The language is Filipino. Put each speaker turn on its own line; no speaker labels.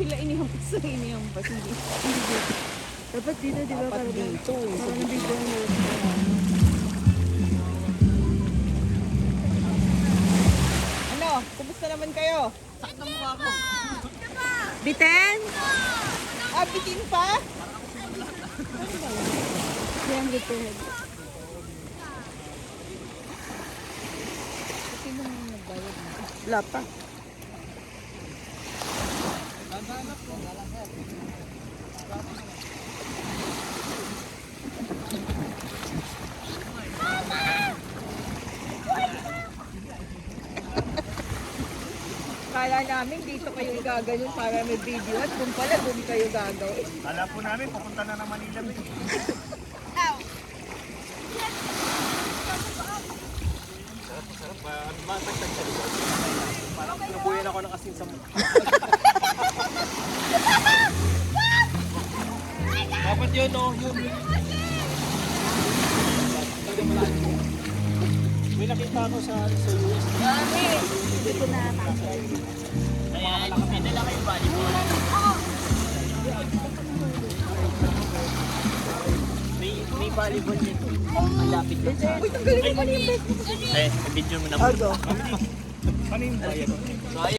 sila inihampas sa inihampas. Hindi. Dapat dito, di ba?
Dapat dito.
Parang nabigyan mo.
Ano? Kumusta naman kayo? Sakit ang mukha ko.
Biten?
Ah, bitin pa?
300 per head.
Sino nang nagbayad mo?
Wala pa.
Kala namin dito kayo gagawin para may video at kung pala doon kayo gagawin.
Alam po namin, pupunta na ng Manila. Sarap. Matagtag sa likod. Parang nabuyan ako ng asin sa mukha. Dapat yun, no? Yun. May nakita ako sa US.
Hindi ko na tanggal.
Ayan, pinala kayo volleyball. May volleyball dito. Malapit lang sa akin.
Uy, ang galing mo pala yung best mo.
Eh, video mo na po.
Aldo.
Ano yung bayad?